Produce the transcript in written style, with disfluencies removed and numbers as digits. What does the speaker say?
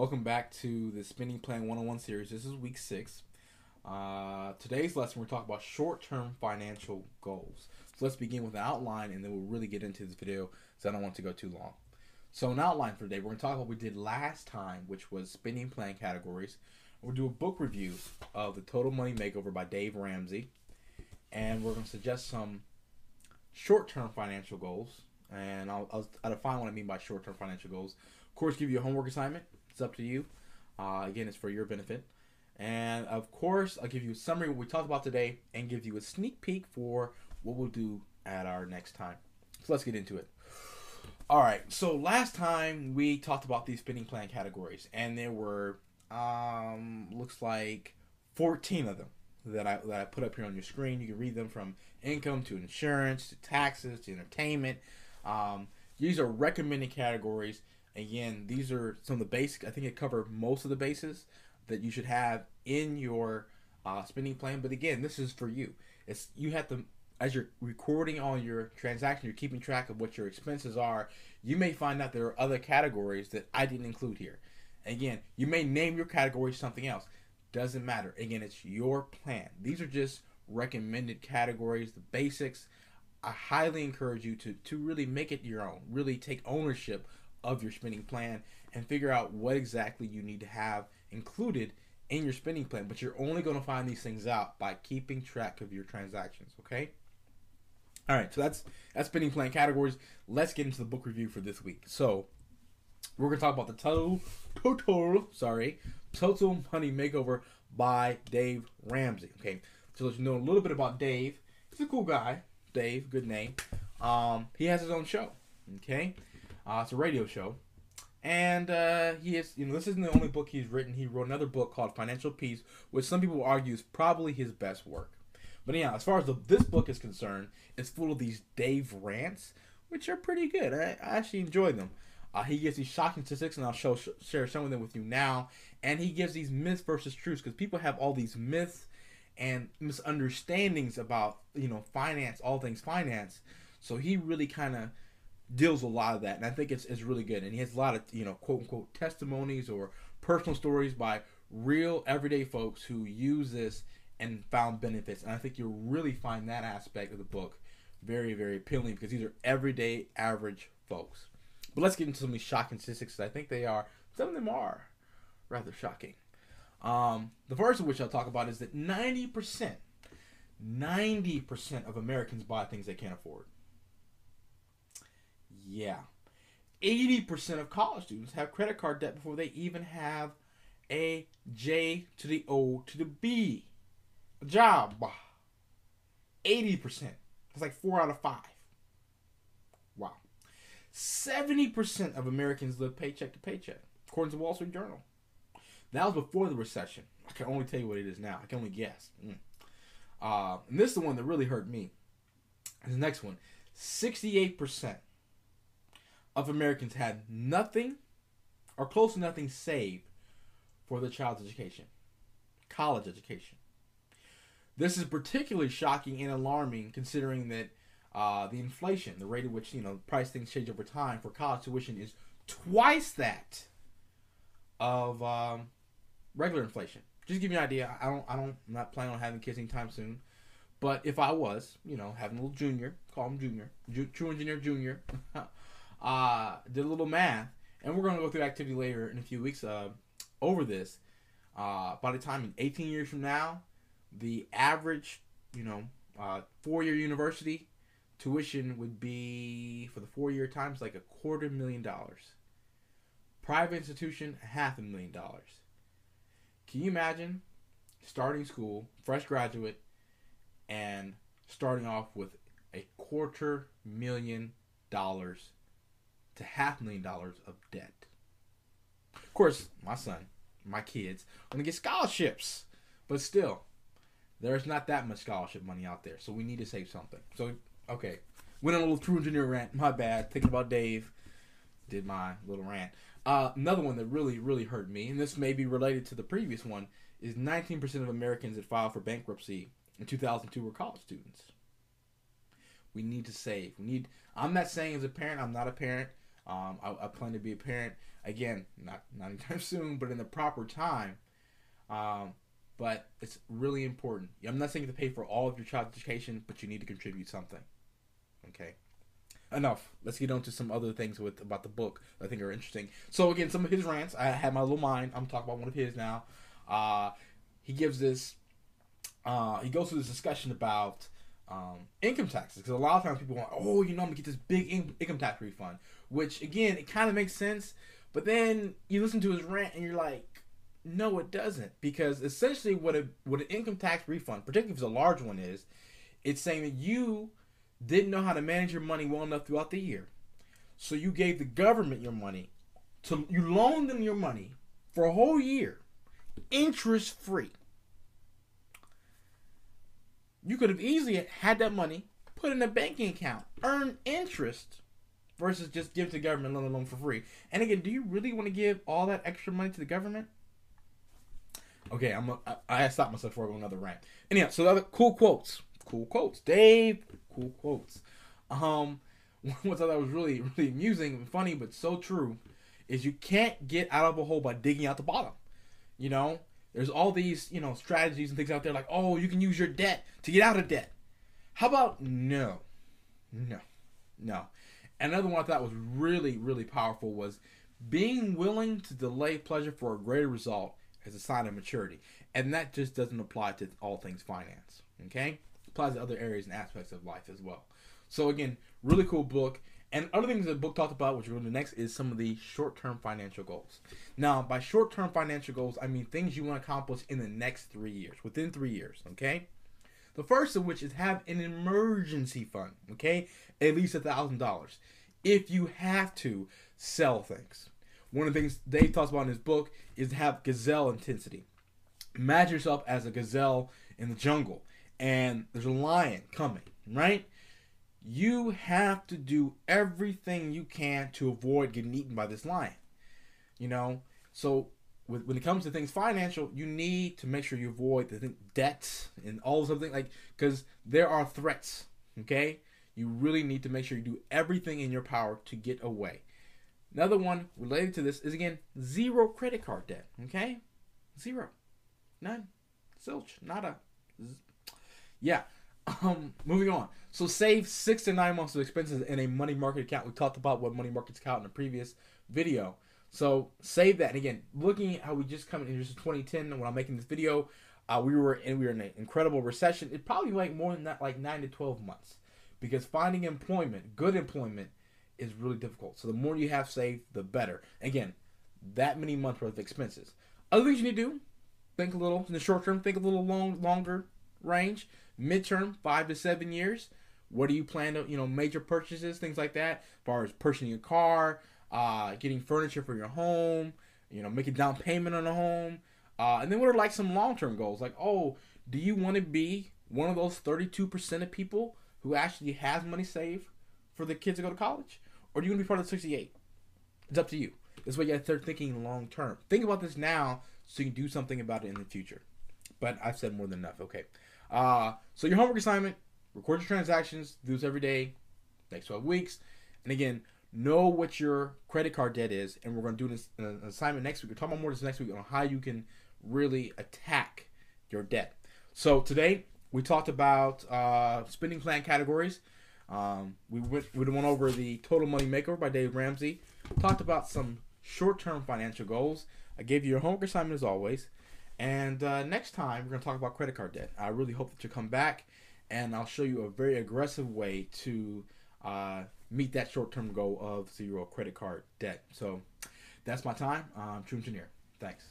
Welcome back to the Spending Plan 101 series. This is week 6. Today's lesson, we're talking about short-term financial goals. So let's begin with an outline, and then we'll really get into this video, so I don't want to go too long. So an outline for today, we're going to talk about what we did last time, which was spending plan categories. We'll do a book review of The Total Money Makeover by Dave Ramsey. And we're going to suggest some short-term financial goals. And I'll define what I mean by short-term financial goals. Of course, give you a homework assignment. It's up to you. Again, it's for your benefit. And of course, I'll give you a summary of what we talked about today and give you a sneak peek for what we'll do at our next time. So let's get into it. All right. So last time we talked about these spending plan categories, and there were looks like 14 of them that I put up here on your screen. You can read them from income to insurance to taxes to entertainment. These are recommended categories. Again, these are some of the basic. I think it covered most of the bases that you should have in your spending plan. But again, this is for you. It's you have to, as you're recording all your transactions, you're keeping track of what your expenses are. You may find out there are other categories that I didn't include here. Again, you may name your category something else. Doesn't matter. Again, it's your plan. These are just recommended categories, the basics. I highly encourage you to really make it your own. Really take ownership of your spending plan and figure out what exactly you need to have included in your spending plan. But you're only going to find these things out by keeping track of your transactions. Okay. All right. So that's spending plan categories. Let's get into the book review for this week. So we're going to talk about the Total Money Makeover by Dave Ramsey. Okay. So let you know a little bit about Dave. He's a cool guy. Dave, good name. He has his own show. Okay. It's a radio show, and he is. This isn't the only book he's written. He wrote another book called Financial Peace, which some people argue is probably his best work. But yeah, as far as this book is concerned, it's full of these Dave rants, which are pretty good. I actually enjoy them. He gives these shocking statistics, and I'll share some of them with you now. And he gives these myths versus truths, because people have all these myths and misunderstandings about finance, all things finance. So he really kind of deals with a lot of that, and I think it's really good. And he has a lot of quote unquote testimonies or personal stories by real everyday folks who use this and found benefits. And I think you'll really find that aspect of the book very, very appealing, because these are everyday average folks. But let's get into some of these shocking statistics. I think some of them are rather shocking. The first of which I'll talk about is that 90% of Americans buy things they can't afford. Yeah. 80% of college students have credit card debt before they even have a J to the O to the B. A job. 80%. That's like 4 out of 5. Wow. 70% of Americans live paycheck to paycheck, according to the Wall Street Journal. That was before the recession. I can only tell you what it is now. I can only guess. And this is the one that really hurt me. The next one. 68% of Americans had nothing or close to nothing saved for their child's education, college education. This is particularly shocking and alarming, considering that the inflation, the rate at which price things change over time for college tuition, is twice that of regular inflation. Just to give you an idea, I'm not planning on having kids anytime soon, but if I was, having a little junior, call him Junior, TruEngineer Junior. Did a little math, and we're going to go through activity later in a few weeks over this. By the time 18 years from now, the average 4-year university tuition would be, for the 4-year times, like $250,000. Private institution, $500,000. Can you imagine starting school, fresh graduate, and starting off with $250,000 to $500,000 of debt? Of course, my son, my kids, are going to get scholarships. But still, there's not that much scholarship money out there. So we need to save something. So, okay. Went on a little TruEngineer rant. My bad. Thinking about Dave. Did my little rant. Another one that really, really hurt me, and this may be related to the previous one, is 19% of Americans that filed for bankruptcy in 2002 were college students. We need to save. I'm not saying as a parent, I'm not a parent. I plan to be a parent again, not anytime soon, but in the proper time. But it's really important. I'm not saying to pay for all of your child's education, but you need to contribute something. Okay. Enough. Let's get on to some other things about the book that I think are interesting. So again, some of his rants. I had my little mind. I'm talking about one of his now. He gives this. He goes through this discussion about income taxes, because a lot of times people want, oh, I'm gonna get this big income tax refund, which again, it kind of makes sense, but then you listen to his rant and you're like, no, it doesn't, because essentially what an income tax refund, particularly if it's a large one, is, it's saying that you didn't know how to manage your money well enough throughout the year, so you gave the government your money, you loaned them your money for a whole year, interest free. You could have easily had that money put in a banking account, earn interest, versus just give to the government, let alone for free. And again, do you really want to give all that extra money to the government? Okay, I stopped myself for another rant. Anyhow, so the other cool quotes, Dave, cool quotes. What I thought was really, really amusing and funny, but so true, is you can't get out of a hole by digging out the bottom. There's all these, strategies and things out there like, oh, you can use your debt to get out of debt. How about no. And another one I thought was really, really powerful was being willing to delay pleasure for a greater result as a sign of maturity. And that just doesn't apply to all things finance. Okay? It applies to other areas and aspects of life as well. So again, really cool book. And other things that the book talked about, which we're going to do next, is some of the short-term financial goals. Now, by short-term financial goals, I mean things you want to accomplish in the next 3 years, within 3 years, okay? The first of which is have an emergency fund, okay? At least $1,000. If you have to sell things. One of the things Dave talks about in his book is to have gazelle intensity. Imagine yourself as a gazelle in the jungle, and there's a lion coming, right? You have to do everything you can to avoid getting eaten by this lion. So when it comes to things financial, you need to make sure you avoid the debts and all those other things, because there are threats. Okay, you really need to make sure you do everything in your power to get away. Another one related to this is, again, zero credit card debt. Okay, zero, none, zilch, nada. Yeah. Moving on. So save 6 to 9 months of expenses in a money market account. We talked about what money markets account in a previous video. So save that. And again, looking at how we just come into 2010 when I'm making this video, we were in an incredible recession. It probably like more than that, like 9 to 12 months, because finding employment, good employment, is really difficult. So the more you have saved, the better. Again, that many months worth of expenses. Other things you need to do: think a little in the short term, think a little longer range. Midterm, 5 to 7 years. What do you plan to, major purchases, things like that, as far as purchasing a car, getting furniture for your home, making down payment on a home. And then what are like some long-term goals? Like, oh, do you want to be one of those 32% of people who actually has money saved for the kids to go to college? Or do you want to be part of the 68? It's up to you. This way you have to start thinking long-term. Think about this now so you can do something about it in the future. But I've said more than enough. Okay. So your homework assignment: record your transactions, do this every day, next 12 weeks. And again, know what your credit card debt is. And we're going to do this an assignment next week. We're talking about more this next week on how you can really attack your debt. So today we talked about spending plan categories. We went over the Total Money Makeover by Dave Ramsey. Talked about some short-term financial goals. I gave you your homework assignment as always. And next time, we're going to talk about credit card debt. I really hope that you come back, and I'll show you a very aggressive way to meet that short-term goal of zero credit card debt. So that's my time. TruEngineer. Thanks.